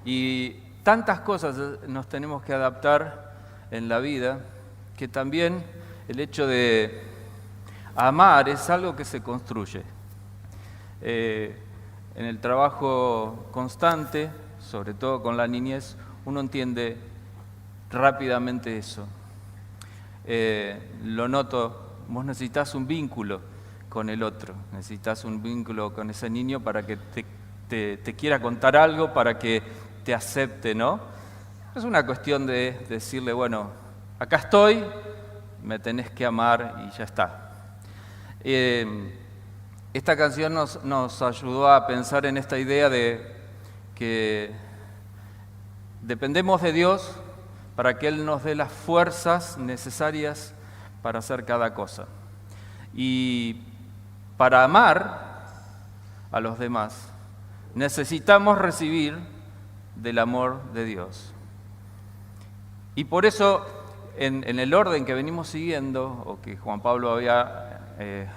Y tantas cosas nos tenemos que adaptar en la vida, que también el hecho de amar es algo que se construye. En el trabajo constante, sobre todo con la niñez, uno entiende rápidamente eso. Lo noto, vos necesitas un vínculo con el otro, necesitas un vínculo con ese niño para que te quiera contar algo, para que te acepte, ¿no? Es una cuestión de decirle, bueno, acá estoy, me tenés que amar y ya está. Esta canción nos ayudó a pensar en esta idea de que dependemos de Dios para que Él nos dé las fuerzas necesarias para hacer cada cosa. Y para amar a los demás, necesitamos recibir del amor de Dios. Y por eso, en el orden que venimos siguiendo, o que Juan Pablo había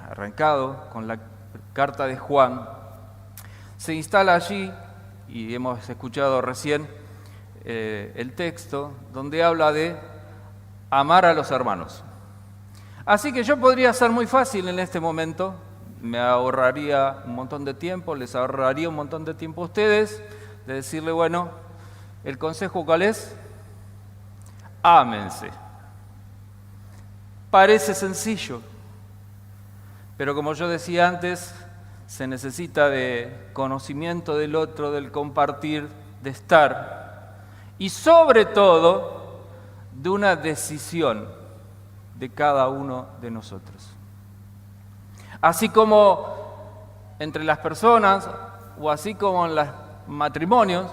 arrancado con la carta de Juan, se instala allí, y hemos escuchado recién el texto, donde habla de amar a los hermanos. Así que yo podría ser muy fácil en este momento, me ahorraría un montón de tiempo, les ahorraría un montón de tiempo a ustedes, de decirle, bueno, ¿el consejo cuál es? Ámense. Parece sencillo, pero como yo decía antes, se necesita de conocimiento del otro, del compartir, de estar, y sobre todo, de una decisión de cada uno de nosotros. Así como entre las personas, o así como en los matrimonios,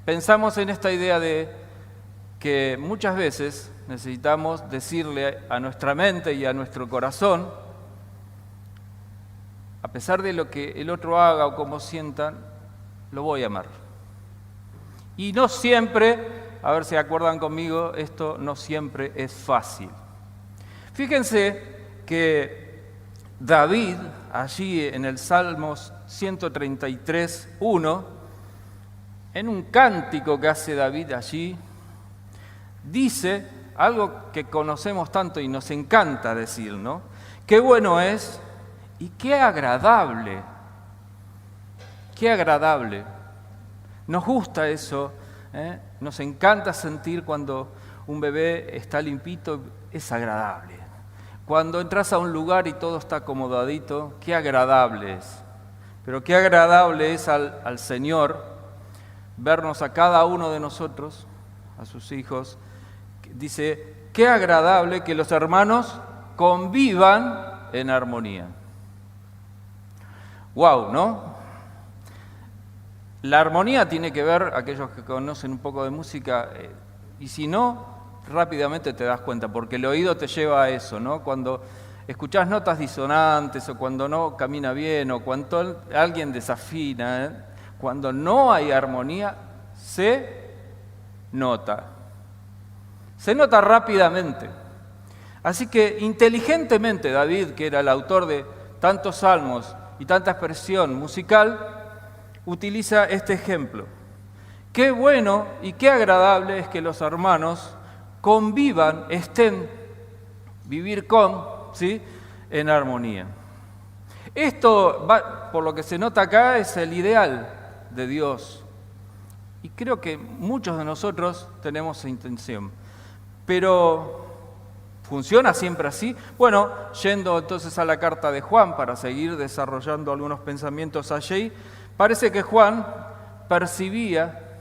pensamos en esta idea de que muchas veces necesitamos decirle a nuestra mente y a nuestro corazón, a pesar de lo que el otro haga o como sientan, lo voy a amar. Y no siempre, a ver si acuerdan conmigo, esto no siempre es fácil. Fíjense que David, allí en el Salmos 133, 1, en un cántico que hace David allí, dice algo que conocemos tanto y nos encanta decir, ¿no? Qué bueno es y qué agradable. Qué agradable. Nos gusta eso, nos encanta sentir cuando un bebé está limpito, es agradable. Cuando entras a un lugar y todo está acomodadito, qué agradable es. Pero qué agradable es al Señor vernos a cada uno de nosotros, a sus hijos. Dice, qué agradable que los hermanos convivan en armonía. ¡Wow!, ¿no? La armonía tiene que ver, aquellos que conocen un poco de música, y si no, rápidamente te das cuenta, porque el oído te lleva a eso, ¿no? Cuando escuchás notas disonantes, o cuando no camina bien, o cuando alguien desafina, cuando no hay armonía, se nota. Se nota rápidamente. Así que inteligentemente David, que era el autor de tantos salmos y tanta expresión musical, utiliza este ejemplo. Qué bueno y qué agradable es que los hermanos convivan, vivir con, ¿sí?, en armonía. Esto, por lo que se nota acá, es el ideal de Dios. Y creo que muchos de nosotros tenemos esa intención. Pero, ¿funciona siempre así? Bueno, yendo entonces a la carta de Juan para seguir desarrollando algunos pensamientos allí, parece que Juan percibía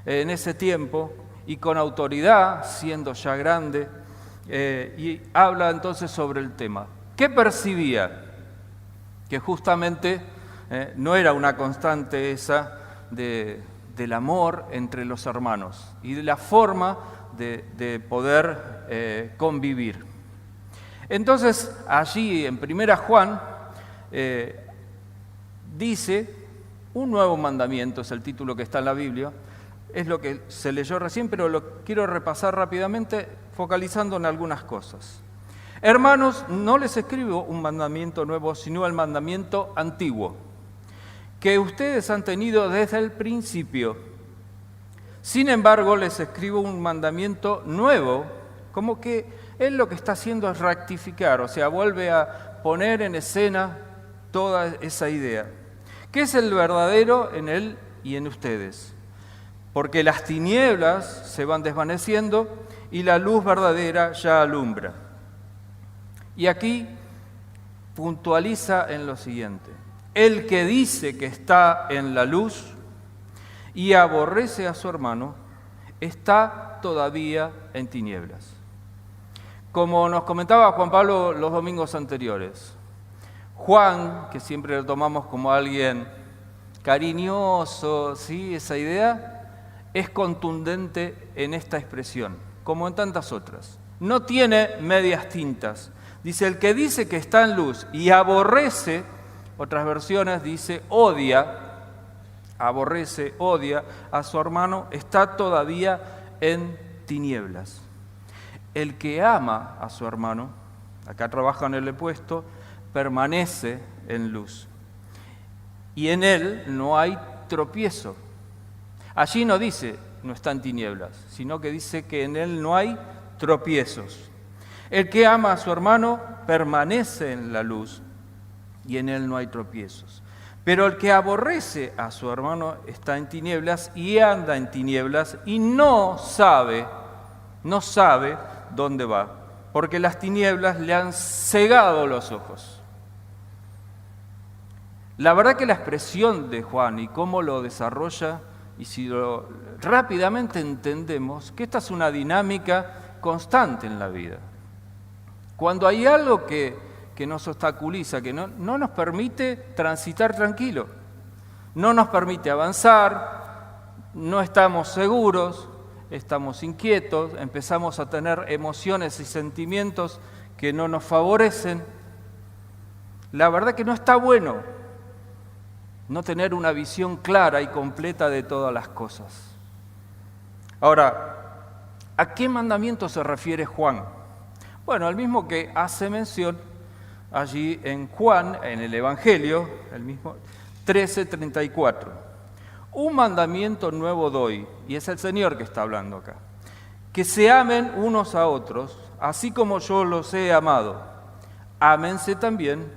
en ese tiempo, y con autoridad, siendo ya grande, y habla entonces sobre el tema. ¿Qué percibía? Que justamente no era una constante esa del amor entre los hermanos y de la forma de poder convivir. Entonces, allí en 1 Juan dice, un nuevo mandamiento es el título que está en la Biblia, es lo que se leyó recién, pero lo quiero repasar rápidamente, focalizando en algunas cosas. Hermanos, no les escribo un mandamiento nuevo, sino el mandamiento antiguo, que ustedes han tenido desde el principio. Sin embargo, les escribo un mandamiento nuevo, como que Él lo que está haciendo es rectificar, o sea, vuelve a poner en escena toda esa idea. ¿Qué es el verdadero en Él y en ustedes? Porque las tinieblas se van desvaneciendo y la luz verdadera ya alumbra. Y aquí puntualiza en lo siguiente: el que dice que está en la luz y aborrece a su hermano, está todavía en tinieblas. Como nos comentaba Juan Pablo los domingos anteriores, Juan, que siempre lo tomamos como alguien cariñoso, ¿sí? Esa idea es contundente en esta expresión, como en tantas otras. No tiene medias tintas. Dice, el que dice que está en luz y aborrece, otras versiones dice odia, aborrece, odia a su hermano, está todavía en tinieblas. El que ama a su hermano, acá trabaja en el opuesto, permanece en luz. Y en él no hay tropiezo. Allí no dice no está en tinieblas, sino que dice que en él no hay tropiezos. El que ama a su hermano permanece en la luz y en él no hay tropiezos. Pero el que aborrece a su hermano está en tinieblas y anda en tinieblas y no sabe dónde va, porque las tinieblas le han cegado los ojos. La verdad que la expresión de Juan y cómo lo desarrolla, y si lo rápidamente entendemos, que esta es una dinámica constante en la vida. Cuando hay algo que nos obstaculiza, que no nos permite transitar tranquilo, no nos permite avanzar, no estamos seguros, estamos inquietos, empezamos a tener emociones y sentimientos que no nos favorecen. La verdad que no está bueno no tener una visión clara y completa de todas las cosas. Ahora, ¿a qué mandamiento se refiere Juan? Bueno, al mismo que hace mención allí en Juan, en el Evangelio, el mismo 13:34. Un mandamiento nuevo doy, y es el Señor que está hablando acá, que se amen unos a otros, así como yo los he amado. Ámense también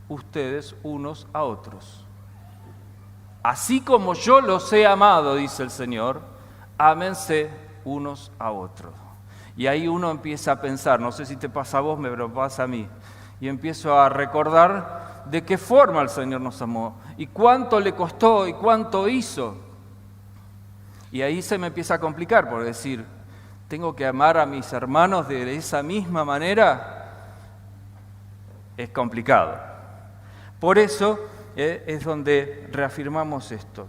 ustedes unos a otros. Así como yo los he amado, dice el Señor, ámense unos a otros. Y ahí uno empieza a pensar, no sé si te pasa a vos, me pasa a mí, y empiezo a recordar de qué forma el Señor nos amó, y cuánto le costó, y cuánto hizo. Y ahí se me empieza a complicar, por decir, ¿tengo que amar a mis hermanos de esa misma manera? Es complicado. Por eso es donde reafirmamos esto.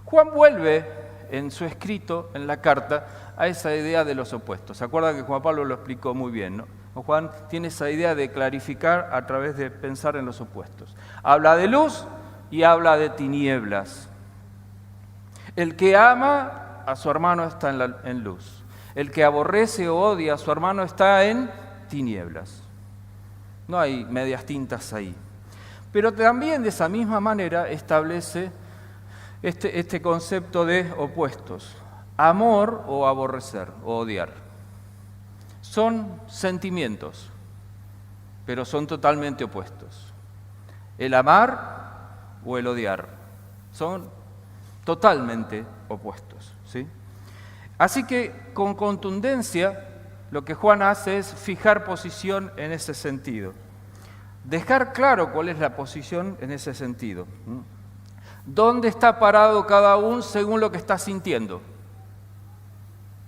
Juan vuelve en su escrito, en la carta, a esa idea de los opuestos. ¿Se acuerdan que Juan Pablo lo explicó muy bien, no? Juan tiene esa idea de clarificar a través de pensar en los opuestos. Habla de luz y habla de tinieblas. El que ama a su hermano está en luz. El que aborrece o odia a su hermano está en tinieblas. No hay medias tintas ahí. Pero también de esa misma manera establece este concepto de opuestos. Amor o aborrecer o odiar. Son sentimientos, pero son totalmente opuestos. El amar o el odiar son totalmente opuestos, ¿sí? Así que con contundencia lo que Juan hace es fijar posición en ese sentido. Dejar claro cuál es la posición en ese sentido. ¿Dónde está parado cada uno según lo que está sintiendo?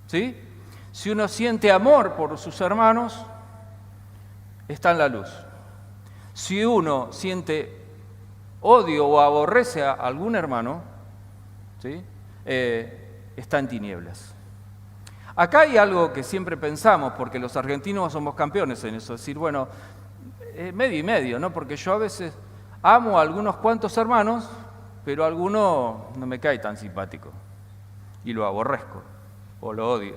¿Sí? Si uno siente amor por sus hermanos, está en la luz. Si uno siente odio o aborrece a algún hermano, ¿sí? Está en tinieblas. Acá hay algo que siempre pensamos, porque los argentinos somos campeones en eso, es decir, bueno, medio y medio, ¿no? Porque yo a veces amo a algunos cuantos hermanos, pero a alguno no me cae tan simpático y lo aborrezco o lo odio.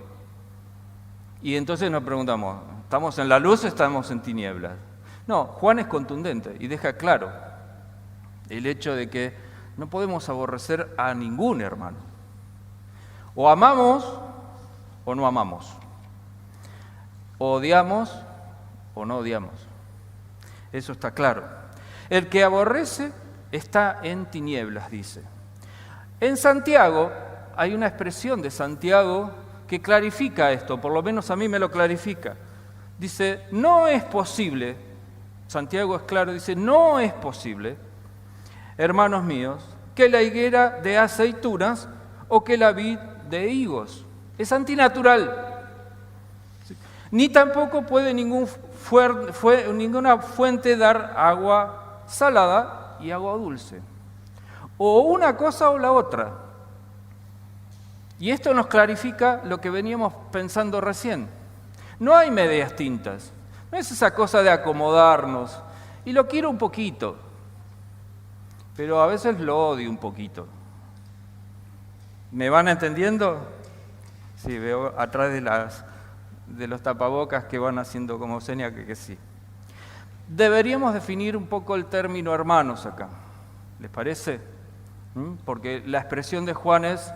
Y entonces nos preguntamos, ¿estamos en la luz o estamos en tinieblas? No, Juan es contundente y deja claro el hecho de que no podemos aborrecer a ningún hermano. O amamos o no amamos. O odiamos o no odiamos. Eso está claro. El que aborrece está en tinieblas, dice. En Santiago hay una expresión de Santiago que clarifica esto, por lo menos a mí me lo clarifica. Dice, no es posible, Santiago es claro, dice, no es posible, hermanos míos, que la higuera dé aceitunas o que la vid dé higos. Es antinatural. Ni tampoco puede ninguna fuente dar agua salada y agua dulce. O una cosa o la otra. Y esto nos clarifica lo que veníamos pensando recién. No hay medias tintas. No es esa cosa de acomodarnos. Y lo quiero un poquito. Pero a veces lo odio un poquito. ¿Me van entendiendo? Sí, veo atrás de los tapabocas que van haciendo como seña que sí. Deberíamos definir un poco el término hermanos acá. ¿Les parece? Porque la expresión de Juan es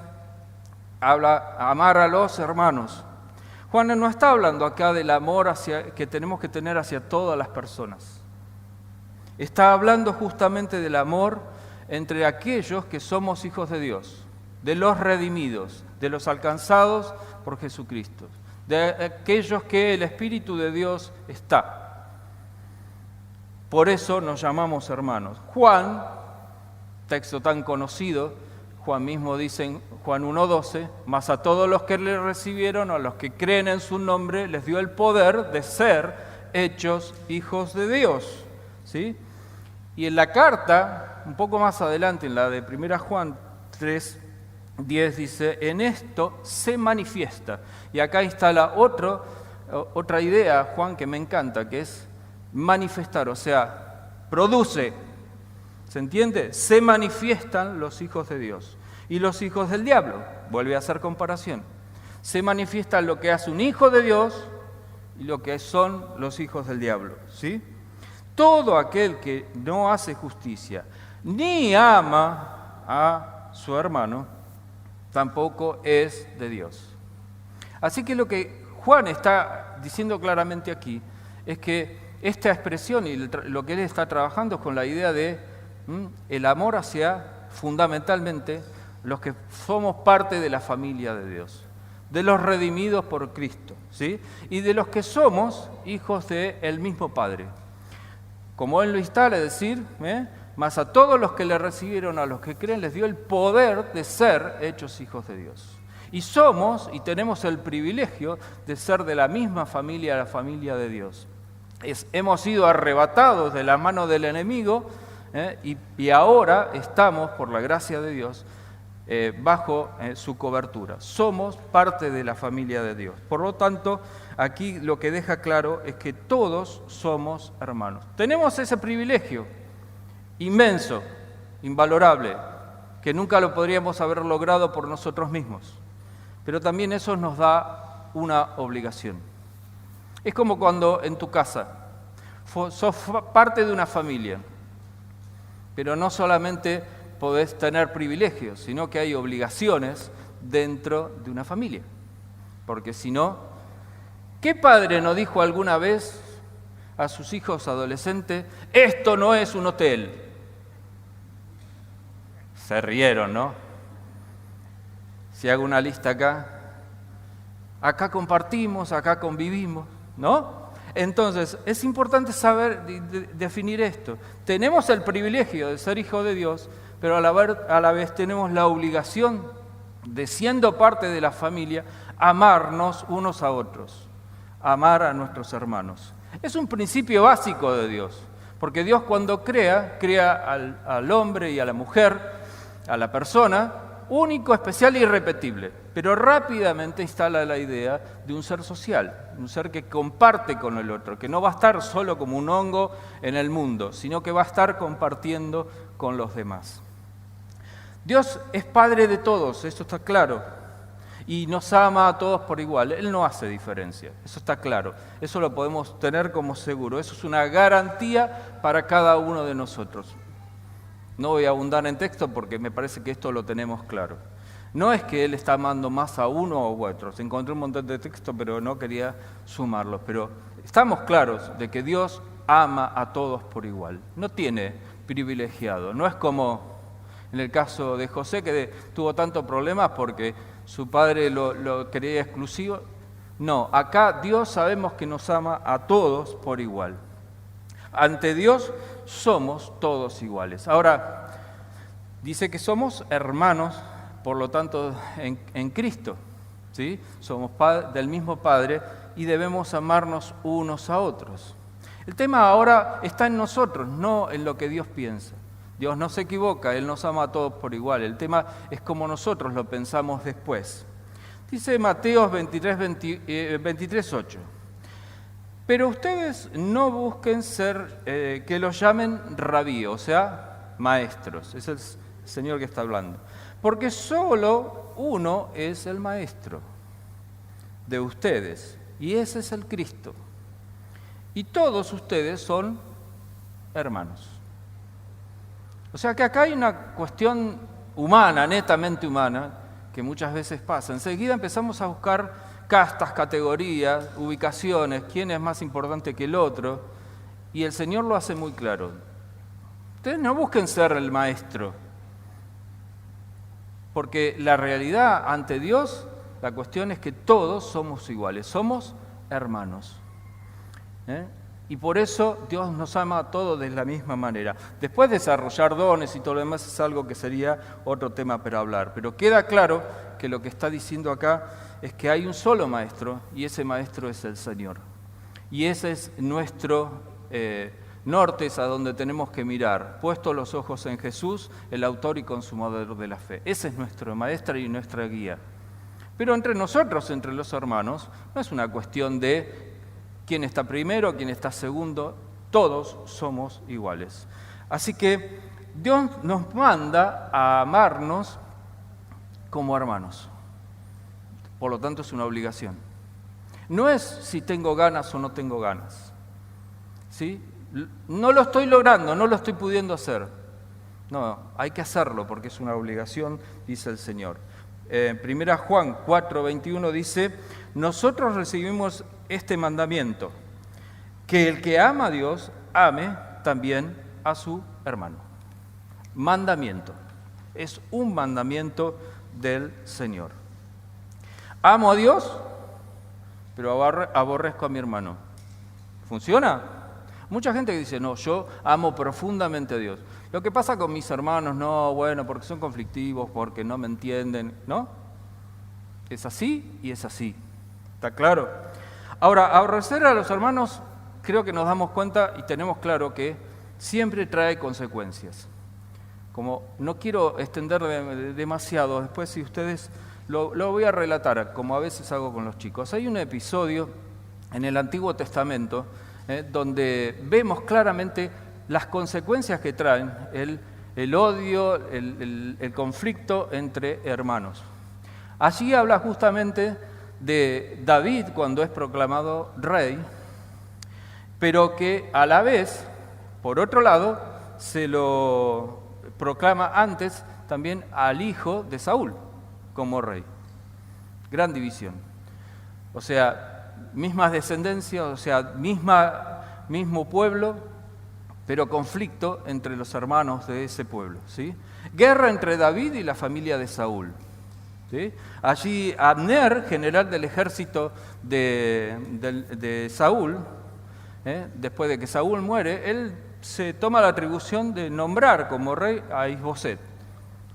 amar a los hermanos. Juan no está hablando acá del amor que tenemos que tener hacia todas las personas. Está hablando justamente del amor entre aquellos que somos hijos de Dios, de los redimidos, de los alcanzados por Jesucristo, de aquellos que el Espíritu de Dios está. Por eso nos llamamos hermanos. Juan, texto tan conocido, Juan mismo dice en Juan 1:12, mas a todos los que le recibieron, a los que creen en su nombre, les dio el poder de ser hechos hijos de Dios. ¿Sí? Y en la carta, un poco más adelante, en la de 1 Juan 3:10, dice, en esto se manifiesta. Y acá está la otra idea, Juan, que me encanta, que es manifestar, o sea, produce. ¿Se entiende? Se manifiestan los hijos de Dios y los hijos del diablo. Vuelve a hacer comparación. Se manifiesta lo que hace un hijo de Dios y lo que son los hijos del diablo. ¿Sí? Todo aquel que no hace justicia ni ama a su hermano, tampoco es de Dios. Así que lo que Juan está diciendo claramente aquí es que esta expresión y lo que él está trabajando es con la idea de el amor hacia, fundamentalmente, los que somos parte de la familia de Dios, de los redimidos por Cristo, ¿sí? Y de los que somos hijos del mismo Padre. Como él lo instala, es decir, mas a todos los que le recibieron, a los que creen, les dio el poder de ser hechos hijos de Dios. Y somos, y tenemos el privilegio de ser de la misma familia, la familia de Dios. Hemos sido arrebatados de la mano del enemigo, y ahora estamos, por la gracia de Dios, bajo su cobertura. Somos parte de la familia de Dios. Por lo tanto, aquí lo que deja claro es que todos somos hermanos. Tenemos ese privilegio inmenso, invalorable, que nunca lo podríamos haber logrado por nosotros mismos. Pero también eso nos da una obligación. Es como cuando en tu casa sos parte de una familia, pero no solamente podés tener privilegios, sino que hay obligaciones dentro de una familia. Porque si no, ¿qué padre no dijo alguna vez a sus hijos adolescentes, esto no es un hotel? Se rieron, ¿no? Si hago una lista acá compartimos, acá convivimos, ¿no? Entonces, es importante saber definir esto. Tenemos el privilegio de ser hijos de Dios, pero a la vez tenemos la obligación de, siendo parte de la familia, amarnos unos a otros, amar a nuestros hermanos. Es un principio básico de Dios, porque Dios cuando crea al hombre y a la mujer, a la persona, único, especial e irrepetible, pero rápidamente instala la idea de un ser social, un ser que comparte con el otro, que no va a estar solo como un hongo en el mundo, sino que va a estar compartiendo con los demás. Dios es Padre de todos, eso está claro, y nos ama a todos por igual. Él no hace diferencia, eso está claro, eso lo podemos tener como seguro, eso es una garantía para cada uno de nosotros. No voy a abundar en texto porque me parece que esto lo tenemos claro. No es que Él está amando más a uno u otro. Se encontró un montón de textos, pero no quería sumarlos. Pero estamos claros de que Dios ama a todos por igual. No tiene privilegiado. No es como en el caso de José, que tuvo tantos problemas porque su padre lo quería exclusivo. No, acá Dios sabemos que nos ama a todos por igual. Ante Dios somos todos iguales. Ahora, dice que somos hermanos, por lo tanto, en Cristo, ¿sí? Somos del mismo Padre y debemos amarnos unos a otros. El tema ahora está en nosotros, no en lo que Dios piensa. Dios no se equivoca, Él nos ama a todos por igual. El tema es cómo nosotros lo pensamos después. Dice Mateo 23:8. Pero ustedes no busquen ser, que los llamen rabí, o sea, maestros. Es el Señor que está hablando. Porque solo uno es el maestro de ustedes, y ese es el Cristo. Y todos ustedes son hermanos. O sea que acá hay una cuestión humana, netamente humana, que muchas veces pasa. Enseguida empezamos a buscar castas, categorías, ubicaciones, quién es más importante que el otro, y el Señor lo hace muy claro. Ustedes no busquen ser el maestro, porque la realidad ante Dios, la cuestión es que todos somos iguales, somos hermanos. Y por eso Dios nos ama a todos de la misma manera. Después desarrollar dones y todo lo demás es algo que sería otro tema para hablar. Pero queda claro que lo que está diciendo acá es que hay un solo maestro y ese maestro es el Señor. Y ese es nuestro norte, es a donde tenemos que mirar, puestos los ojos en Jesús, el autor y consumador de la fe. Ese es nuestro maestro y nuestra guía. Pero entre nosotros, entre los hermanos, no es una cuestión de quién está primero, quién está segundo, todos somos iguales. Así que Dios nos manda a amarnos como hermanos. Por lo tanto, es una obligación. No es si tengo ganas o no tengo ganas. ¿Sí? No lo estoy logrando, no lo estoy pudiendo hacer. No, hay que hacerlo porque es una obligación, dice el Señor. 1 Juan 4:21 dice: nosotros recibimos este mandamiento, que el que ama a Dios, ame también a su hermano. Mandamiento. Es un mandamiento del Señor. Amo a Dios, pero aborrezco a mi hermano. ¿Funciona? Mucha gente que dice, no, yo amo profundamente a Dios. Lo que pasa con mis hermanos, no, bueno, porque son conflictivos, porque no me entienden, ¿no? Es así y es así. ¿Está claro? Ahora, aborrecer a los hermanos, creo que nos damos cuenta y tenemos claro que siempre trae consecuencias. Como no quiero extenderme demasiado, después si ustedes lo voy a relatar, como a veces hago con los chicos. Hay un episodio en el Antiguo Testamento donde vemos claramente las consecuencias que traen el odio, el conflicto entre hermanos. Allí habla justamente de David cuando es proclamado rey, pero que a la vez, por otro lado, se lo proclama antes también al hijo de Saúl como rey. Gran división. O sea, mismas descendencias, o sea, mismo pueblo, pero conflicto entre los hermanos de ese pueblo, ¿sí? Guerra entre David y la familia de Saúl, ¿sí? Allí Abner, general del ejército de Saúl, después de que Saúl muere, él se toma la atribución de nombrar como rey a Isboset,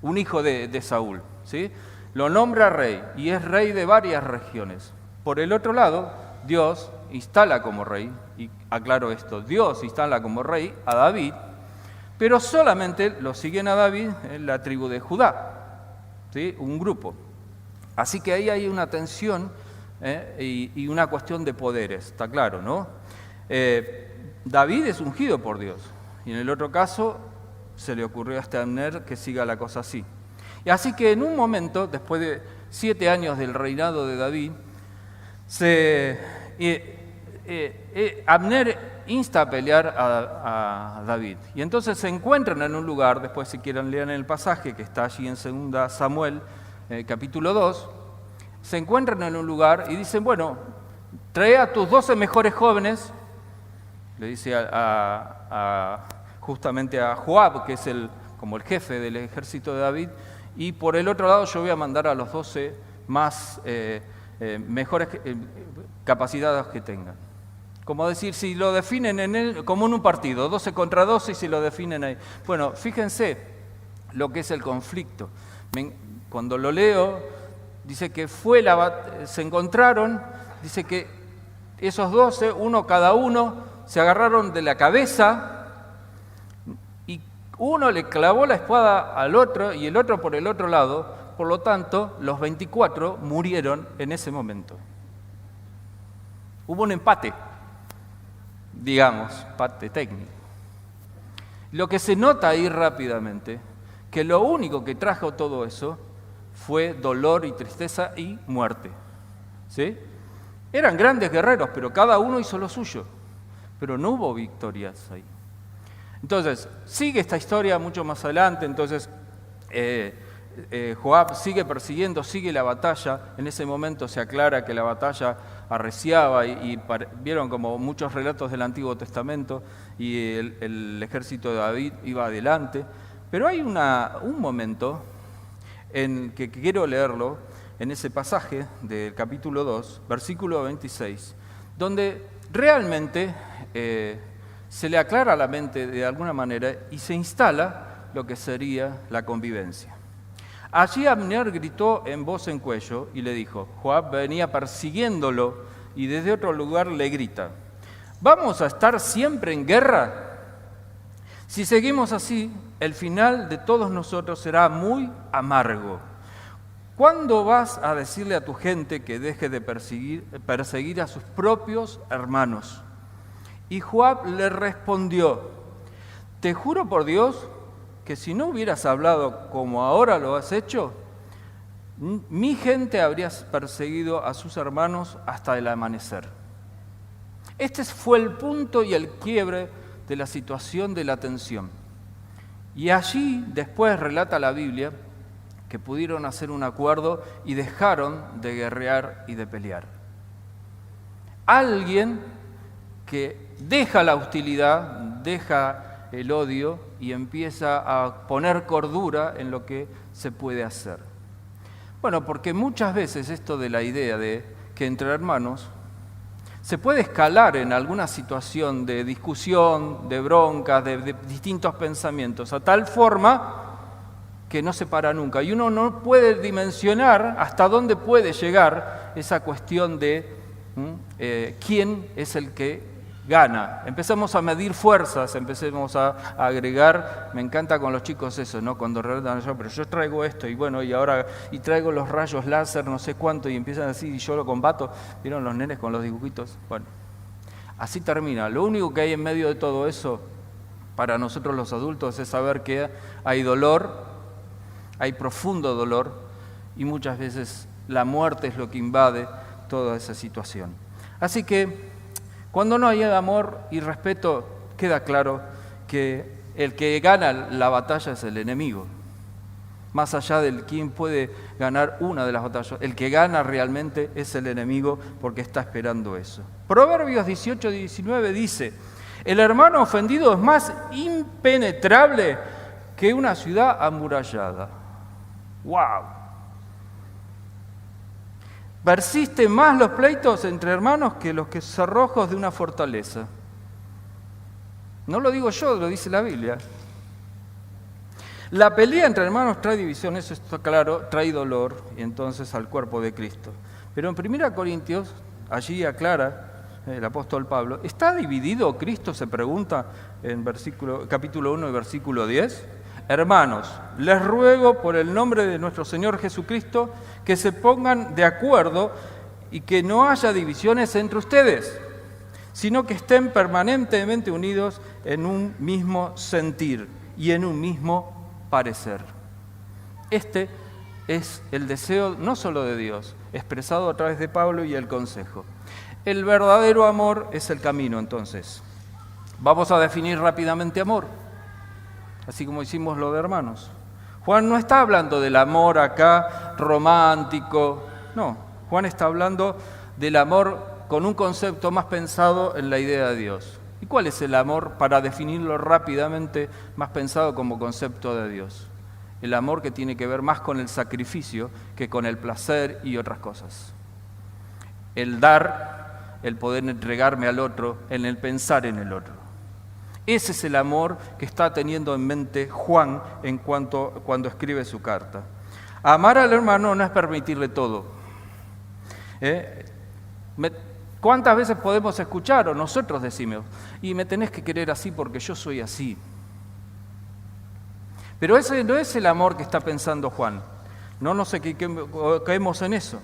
un hijo de Saúl, ¿sí? Lo nombra rey y es rey de varias regiones. Por el otro lado, Dios instala como rey, y aclaro esto, Dios instala como rey a David, pero solamente lo siguen a David en la tribu de Judá, ¿sí? Un grupo. Así que ahí hay una tensión y una cuestión de poderes, está claro, ¿no? David es ungido por Dios, y en el otro caso se le ocurrió a este Abner que siga la cosa así. Y así que en un momento, después de 7 años del reinado de David, Abner insta a pelear a David. Y entonces se encuentran en un lugar, después si quieren lean el pasaje que está allí en 2 Samuel, capítulo 2, se encuentran en un lugar y dicen, bueno, trae a tus 12 mejores jóvenes, le dice justamente a Joab, que es como el jefe del ejército de David, y por el otro lado yo voy a mandar a los 12 más mejores capacitados que tengan. Como decir, si lo definen como en un partido, 12 contra 12 y si lo definen ahí. Bueno, fíjense lo que es el conflicto. Cuando lo leo, dice que se encontraron, dice que esos 12, uno cada uno, se agarraron de la cabeza y uno le clavó la espada al otro y el otro por el otro lado. Por lo tanto, los 24 murieron en ese momento. Hubo un empate, digamos, empate técnico. Lo que se nota ahí rápidamente, que lo único que trajo todo eso fue dolor y tristeza y muerte. ¿Sí? Eran grandes guerreros, pero cada uno hizo lo suyo. Pero no hubo victorias ahí. Entonces, sigue esta historia mucho más adelante. Entonces, Joab sigue persiguiendo, sigue la batalla. En ese momento se aclara que la batalla arreciaba y vieron como muchos relatos del Antiguo Testamento y el ejército de David iba adelante. Pero hay un momento en que quiero leerlo, en ese pasaje del capítulo 2, versículo 26, donde realmente se le aclara la mente de alguna manera y se instala lo que sería la convivencia. Allí Abner gritó en voz en cuello y le dijo, Joab venía persiguiéndolo y desde otro lugar le grita, ¿vamos a estar siempre en guerra? Si seguimos así, el final de todos nosotros será muy amargo. ¿Cuándo vas a decirle a tu gente que deje de perseguir a sus propios hermanos? Y Joab le respondió, te juro por Dios que si no hubieras hablado como ahora lo has hecho, mi gente habría perseguido a sus hermanos hasta el amanecer. Este fue el punto y el quiebre de la situación de la tensión. Y allí después relata la Biblia que pudieron hacer un acuerdo y dejaron de guerrear y de pelear. Alguien que deja la hostilidad, deja el odio y empieza a poner cordura en lo que se puede hacer. Bueno, porque muchas veces esto de la idea de que entre hermanos se puede escalar en alguna situación de discusión, de broncas, de distintos pensamientos, a tal forma que no se para nunca. Y uno no puede dimensionar hasta dónde puede llegar esa cuestión de quién es el que gana. Empezamos a medir fuerzas, empecemos a agregar, me encanta con los chicos eso, ¿no? Cuando relatan yo, pero yo traigo esto y bueno, y traigo los rayos láser, no sé cuánto, y empiezan así y yo lo combato. ¿Vieron los nenes con los dibujitos? Bueno, así termina. Lo único que hay en medio de todo eso para nosotros los adultos es saber que hay dolor, hay profundo dolor y muchas veces la muerte es lo que invade toda esa situación. Así que cuando no hay amor y respeto, queda claro que el que gana la batalla es el enemigo. Más allá de quién puede ganar una de las batallas, el que gana realmente es el enemigo porque está esperando eso. Proverbios 18-19 dice, el hermano ofendido es más impenetrable que una ciudad amurallada. ¡Wow! Persisten más los pleitos entre hermanos que los cerrojos de una fortaleza. No lo digo yo, lo dice la Biblia. La pelea entre hermanos trae división, eso está claro, trae dolor, y entonces al cuerpo de Cristo. Pero en 1 Corintios, allí aclara el apóstol Pablo, ¿está dividido Cristo? Se pregunta en capítulo 1 y versículo 10. Hermanos, les ruego por el nombre de nuestro Señor Jesucristo que se pongan de acuerdo y que no haya divisiones entre ustedes, sino que estén permanentemente unidos en un mismo sentir y en un mismo parecer. Este es el deseo no solo de Dios, expresado a través de Pablo y el consejo. El verdadero amor es el camino, entonces. Vamos a definir rápidamente amor, así como hicimos lo de hermanos. Juan no está hablando del amor acá romántico, no. Juan está hablando del amor con un concepto más pensado en la idea de Dios. ¿Y cuál es el amor, para definirlo rápidamente, más pensado como concepto de Dios? El amor que tiene que ver más con el sacrificio que con el placer y otras cosas. El dar, el poder entregarme al otro, en el pensar en el otro. Ese es el amor que está teniendo en mente Juan cuando escribe su carta. Amar al hermano no es permitirle todo. ¿Cuántas veces podemos escuchar, o nosotros decimos, y me tenés que querer así porque yo soy así? Pero ese no es el amor que está pensando Juan. No nos equivoquemos en eso.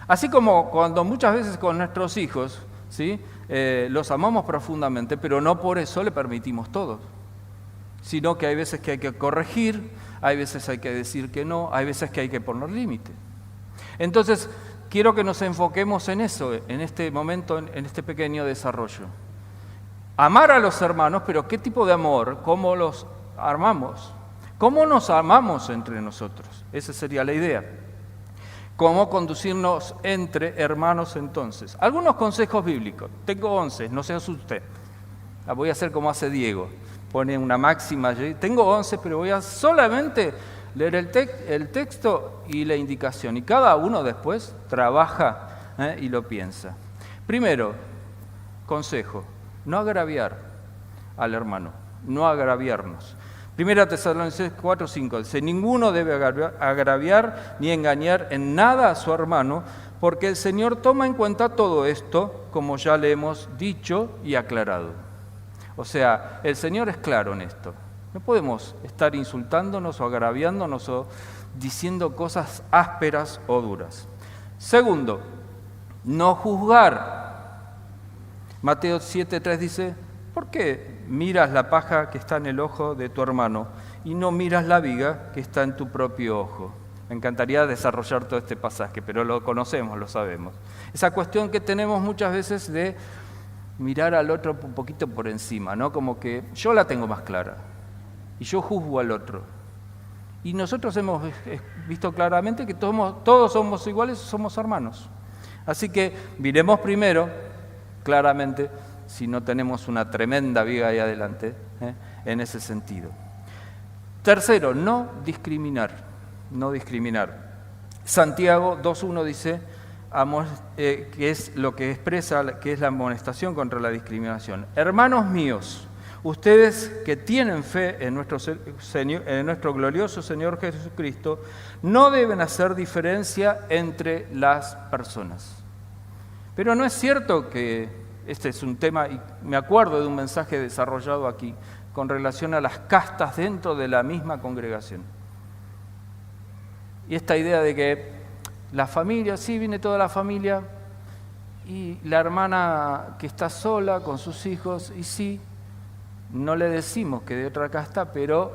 Así como cuando muchas veces con nuestros hijos, ¿sí? Los amamos profundamente, pero no por eso le permitimos todo. Sino que hay veces que hay que corregir, hay veces hay que decir que no, hay veces que hay que poner límite. Entonces, quiero que nos enfoquemos en eso, en este momento, en este pequeño desarrollo. Amar a los hermanos, pero ¿qué tipo de amor? ¿Cómo los amamos? ¿Cómo nos amamos entre nosotros? Esa sería la idea. ¿Cómo conducirnos entre hermanos entonces? Algunos consejos bíblicos. Tengo 11, no se asuste. La voy a hacer como hace Diego. Pone una máxima allí. Tengo 11, pero voy a solamente leer el texto y la indicación. Y cada uno después trabaja y lo piensa. Primero, consejo. No agraviar al hermano. No agraviarnos. Primera Tesalonicenses 4:5 dice: ninguno debe agraviar ni engañar en nada a su hermano, porque el Señor toma en cuenta todo esto, como ya le hemos dicho y aclarado. O sea, el Señor es claro en esto. No podemos estar insultándonos o agraviándonos o diciendo cosas ásperas o duras. Segundo, no juzgar. Mateo 7:3 dice: ¿por qué miras la paja que está en el ojo de tu hermano y no miras la viga que está en tu propio ojo? Me encantaría desarrollar todo este pasaje, pero lo conocemos, lo sabemos. Esa cuestión que tenemos muchas veces de mirar al otro un poquito por encima, ¿no? Como que yo la tengo más clara y yo juzgo al otro. Y nosotros hemos visto claramente que todos somos iguales, somos hermanos. Así que miremos primero, claramente, si no tenemos una tremenda viga ahí adelante, en ese sentido. Tercero, no discriminar. Santiago 2:1 dice que es lo que expresa, que es la amonestación contra la discriminación. Hermanos míos, ustedes que tienen fe en nuestro glorioso Señor Jesucristo, no deben hacer diferencia entre las personas. Pero no es cierto que este es un tema, y me acuerdo de un mensaje desarrollado aquí, con relación a las castas dentro de la misma congregación. Y esta idea de que la familia, sí, viene toda la familia, y la hermana que está sola con sus hijos, y sí, no le decimos que de otra casta, pero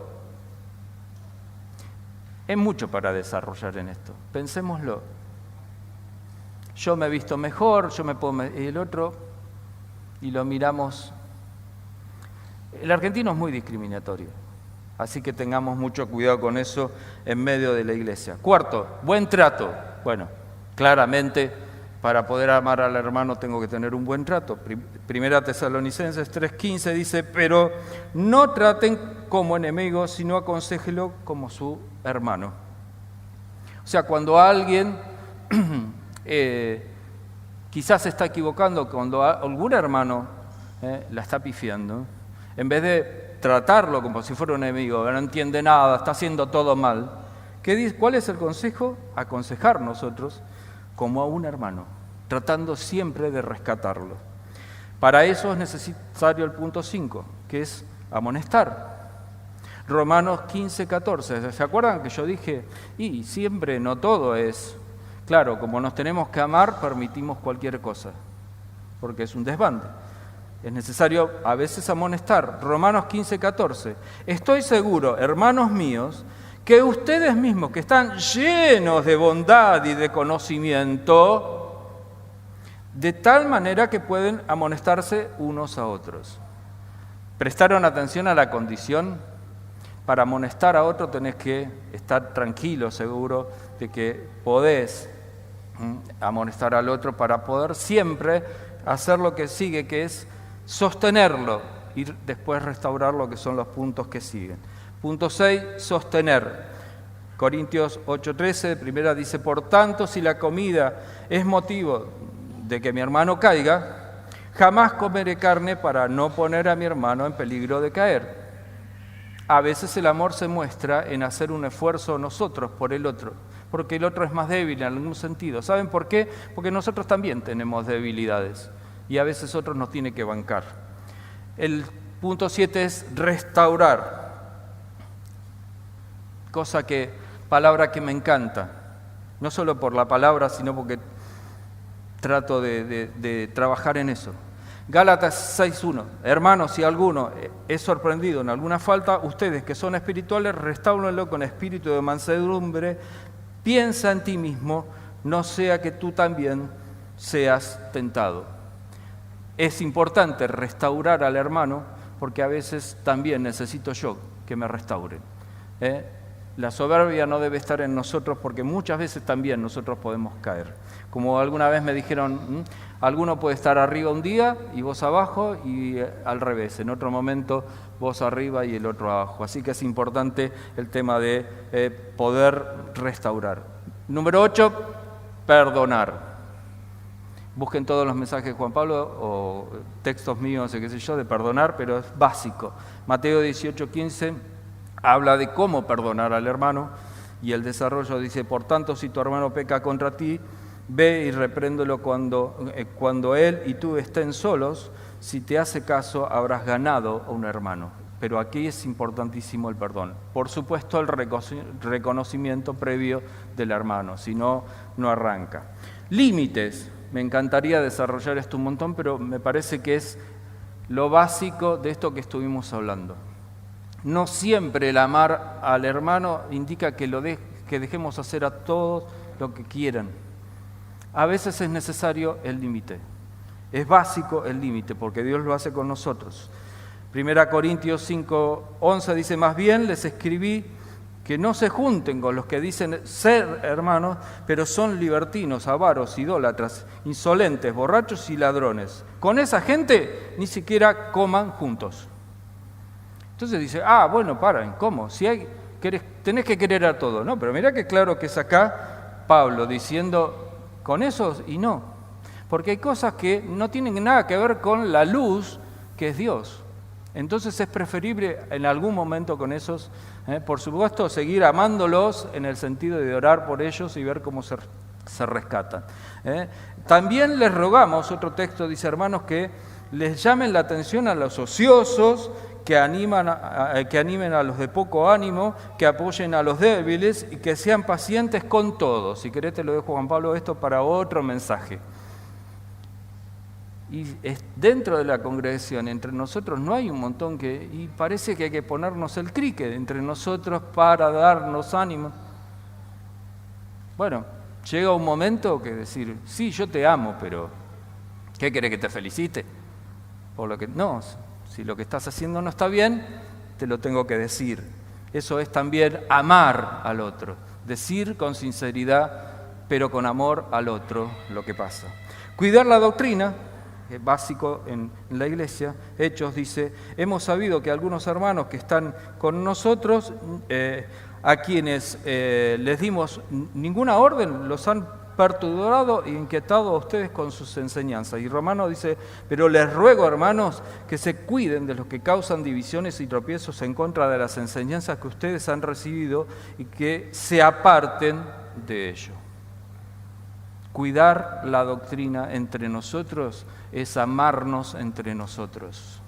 es mucho para desarrollar en esto. Pensémoslo. Yo me he visto mejor, yo me puedo... y el otro... y lo miramos. El argentino es muy discriminatorio, así que tengamos mucho cuidado con eso en medio de la iglesia. Cuarto, buen trato. Bueno, claramente para poder amar al hermano tengo que tener un buen trato. Primera Tesalonicenses 3:15 dice: pero no traten como enemigos, sino aconséjelo como su hermano. O sea, cuando alguien quizás se está equivocando, cuando algún hermano la está pifiando, en vez de tratarlo como si fuera un enemigo, que no entiende nada, está haciendo todo mal, ¿cuál es el consejo? Aconsejar nosotros como a un hermano, tratando siempre de rescatarlo. Para eso es necesario el punto 5, que es amonestar. Romanos 15:14, ¿se acuerdan que yo dije? Y siempre, no todo es... Claro, como nos tenemos que amar, permitimos cualquier cosa, porque es un desbande. Es necesario a veces amonestar. Romanos 15:14. Estoy seguro, hermanos míos, que ustedes mismos, que están llenos de bondad y de conocimiento, de tal manera que pueden amonestarse unos a otros. ¿Prestaron atención a la condición? Para amonestar a otro tenés que estar tranquilo, seguro, de que podés amonestar al otro para poder siempre hacer lo que sigue, que es sostenerlo y después restaurar lo que son los puntos que siguen. Punto 6, sostener. Corintios 8:13, primera dice, por tanto, si la comida es motivo de que mi hermano caiga, jamás comeré carne para no poner a mi hermano en peligro de caer. A veces el amor se muestra en hacer un esfuerzo nosotros por el otro, porque el otro es más débil en algún sentido. ¿Saben por qué? Porque nosotros también tenemos debilidades y a veces otros nos tienen que bancar. El punto 7 es restaurar, palabra que me encanta, no solo por la palabra, sino porque trato de trabajar en eso. Gálatas 6:1, hermanos, si alguno es sorprendido en alguna falta, ustedes que son espirituales, restáurenlo con espíritu de mansedumbre, piensa en ti mismo, no sea que tú también seas tentado. Es importante restaurar al hermano, porque a veces también necesito yo que me restauren. La soberbia no debe estar en nosotros, porque muchas veces también nosotros podemos caer. Como alguna vez me dijeron, alguno puede estar arriba un día y vos abajo, y al revés, en otro momento vos arriba y el otro abajo. Así que es importante el tema de poder restaurar. Número 8, perdonar. Busquen todos los mensajes de Juan Pablo o textos míos, qué sé yo, de perdonar, pero es básico. Mateo 18:15 habla de cómo perdonar al hermano, y el desarrollo dice, por tanto, si tu hermano peca contra ti, ve y repréndelo cuando él y tú estén solos. Si te hace caso, habrás ganado a un hermano. Pero aquí es importantísimo el perdón. Por supuesto, el reconocimiento previo del hermano, si no, no arranca. Límites. Me encantaría desarrollar esto un montón, pero me parece que es lo básico de esto que estuvimos hablando. No siempre el amar al hermano indica que dejemos hacer a todos lo que quieran. A veces es necesario el límite. Es básico el límite, porque Dios lo hace con nosotros. 1 Corintios 5:11 dice, más bien les escribí que no se junten con los que dicen ser hermanos, pero son libertinos, avaros, idólatras, insolentes, borrachos y ladrones. Con esa gente ni siquiera coman juntos. Entonces dice, bueno, paren, ¿cómo? Tenés que querer a todos, ¿no? Pero mirá que claro que es acá Pablo diciendo, con esos y no. Porque hay cosas que no tienen nada que ver con la luz que es Dios. Entonces es preferible en algún momento con esos, por supuesto, seguir amándolos en el sentido de orar por ellos y ver cómo se rescatan. También les rogamos, otro texto dice, hermanos, que les llamen la atención a los ociosos, que animen a los de poco ánimo, que apoyen a los débiles y que sean pacientes con todos. Si querés te lo dejo, Juan Pablo, esto para otro mensaje. Y dentro de la congregación, entre nosotros, no hay un montón y parece que hay que ponernos el cricket entre nosotros para darnos ánimo. Bueno, llega un momento que decir, sí, yo te amo, pero ¿qué querés, que te felicite? Por lo que no, si lo que estás haciendo no está bien, te lo tengo que decir. Eso es también amar al otro, decir con sinceridad, pero con amor al otro lo que pasa. Cuidar la doctrina. Básico en la iglesia. Hechos dice, hemos sabido que algunos hermanos que están con nosotros, a quienes les dimos ninguna orden, los han perturbado e inquietado a ustedes con sus enseñanzas. Y Romano dice, pero les ruego, hermanos, que se cuiden de los que causan divisiones y tropiezos en contra de las enseñanzas que ustedes han recibido y que se aparten de ello. Cuidar la doctrina entre nosotros es amarnos entre nosotros.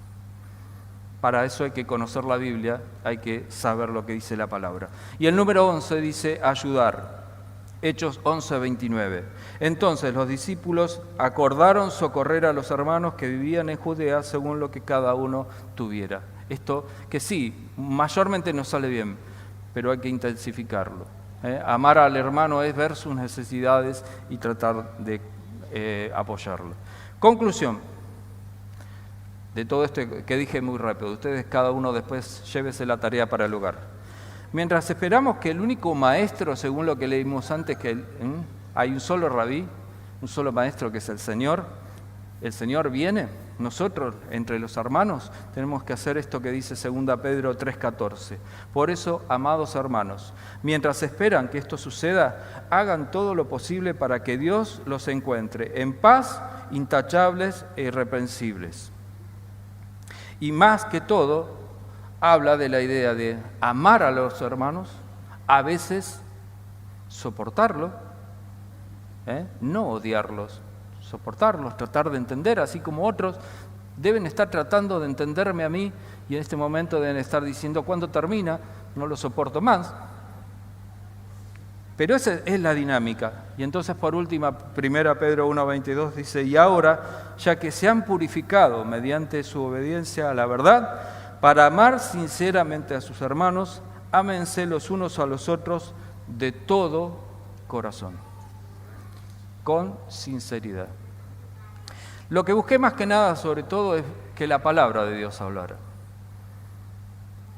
Para eso hay que conocer la Biblia, hay que saber lo que dice la palabra. Y el número 11 dice ayudar. Hechos 11:29. Entonces los discípulos acordaron socorrer a los hermanos que vivían en Judea según lo que cada uno tuviera. Esto que sí, mayormente nos sale bien, pero hay que intensificarlo. Amar al hermano es ver sus necesidades y tratar de apoyarlo. Conclusión de todo esto que dije muy rápido. Ustedes cada uno después llévese la tarea para el hogar. Mientras esperamos que el único maestro, según lo que leímos antes, que hay un solo rabí, un solo maestro que es el Señor viene, nosotros, entre los hermanos, tenemos que hacer esto que dice 2 Pedro 3:14. Por eso, amados hermanos, mientras esperan que esto suceda, hagan todo lo posible para que Dios los encuentre en paz, intachables e irreprensibles. Y más que todo, habla de la idea de amar a los hermanos, a veces soportarlo, no odiarlos, soportarlos, tratar de entender, así como otros deben estar tratando de entenderme a mí y en este momento deben estar diciendo, ¿cuándo termina? No lo soporto más. Pero esa es la dinámica. Y entonces, por última, 1 Pedro 1:22 dice, y ahora, ya que se han purificado mediante su obediencia a la verdad, para amar sinceramente a sus hermanos, ámense los unos a los otros de todo corazón, con sinceridad. Lo que busqué más que nada, sobre todo, es que la palabra de Dios hablara.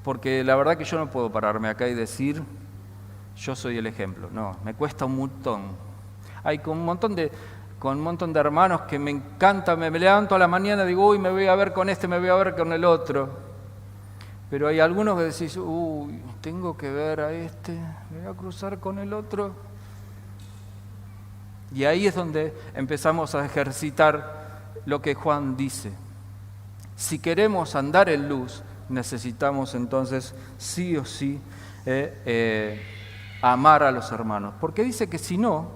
Porque la verdad que yo no puedo pararme acá y decir, yo soy el ejemplo. No, me cuesta un montón. Hay con un montón de hermanos que me encanta, me levanto a la mañana y digo, uy, me voy a ver con este, me voy a ver con el otro. Pero hay algunos que decís, uy, tengo que ver a este, me voy a cruzar con el otro. Y ahí es donde empezamos a ejercitar lo que Juan dice. Si queremos andar en luz, necesitamos entonces sí o sí amar a los hermanos. Porque dice que si no,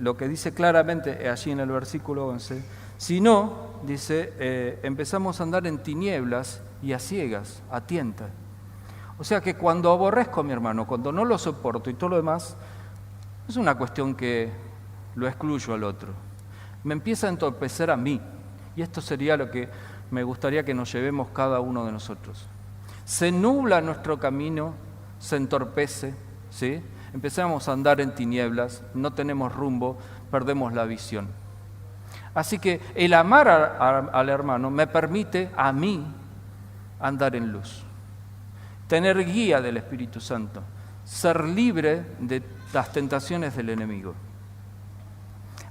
lo que dice claramente allí en el versículo 11, si no, dice, empezamos a andar en tinieblas y a ciegas, a tientas. O sea que cuando aborrezco a mi hermano, cuando no lo soporto y todo lo demás, es una cuestión que lo excluyo al otro. Me empieza a entorpecer a mí. Y esto sería lo que me gustaría que nos llevemos cada uno de nosotros. Se nubla nuestro camino, se entorpece, ¿sí? Empezamos a andar en tinieblas, no tenemos rumbo, perdemos la visión. Así que el amar al hermano me permite a mí andar en luz, tener guía del Espíritu Santo, ser libre de las tentaciones del enemigo.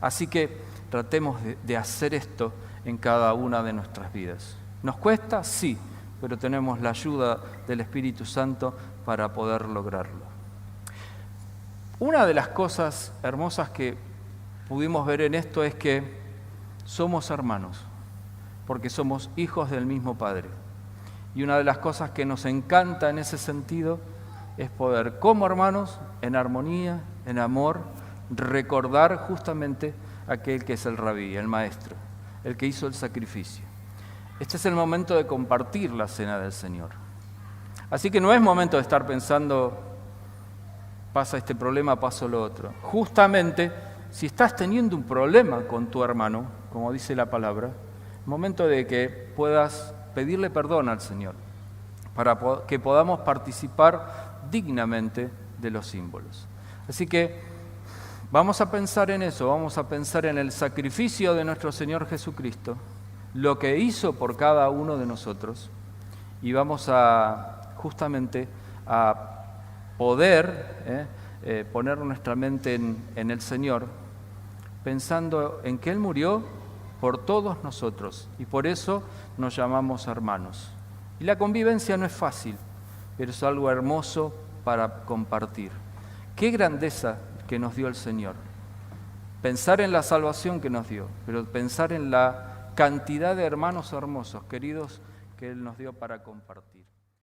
Así que tratemos de hacer esto en cada una de nuestras vidas. ¿Nos cuesta? Sí, pero tenemos la ayuda del Espíritu Santo para poder lograrlo. Una de las cosas hermosas que pudimos ver en esto es que somos hermanos, porque somos hijos del mismo Padre. Y una de las cosas que nos encanta en ese sentido es poder, como hermanos, en armonía, en amor, recordar justamente aquel que es el rabí, el maestro, el que hizo el sacrificio. Este es el momento de compartir la cena del Señor. Así que no es momento de estar pensando, pasa este problema, paso lo otro. Justamente, si estás teniendo un problema con tu hermano, como dice la palabra, es momento de que puedas pedirle perdón al Señor, para que podamos participar dignamente de los símbolos. Así que vamos a pensar en eso, vamos a pensar en el sacrificio de nuestro Señor Jesucristo, lo que hizo por cada uno de nosotros, y vamos a justamente a poder poner nuestra mente en el Señor, pensando en que Él murió por todos nosotros, y por eso nos llamamos hermanos. Y la convivencia no es fácil, pero es algo hermoso para compartir. Qué grandeza que nos dio el Señor. Pensar en la salvación que nos dio, pero pensar en la cantidad de hermanos hermosos, queridos, que Él nos dio para compartir.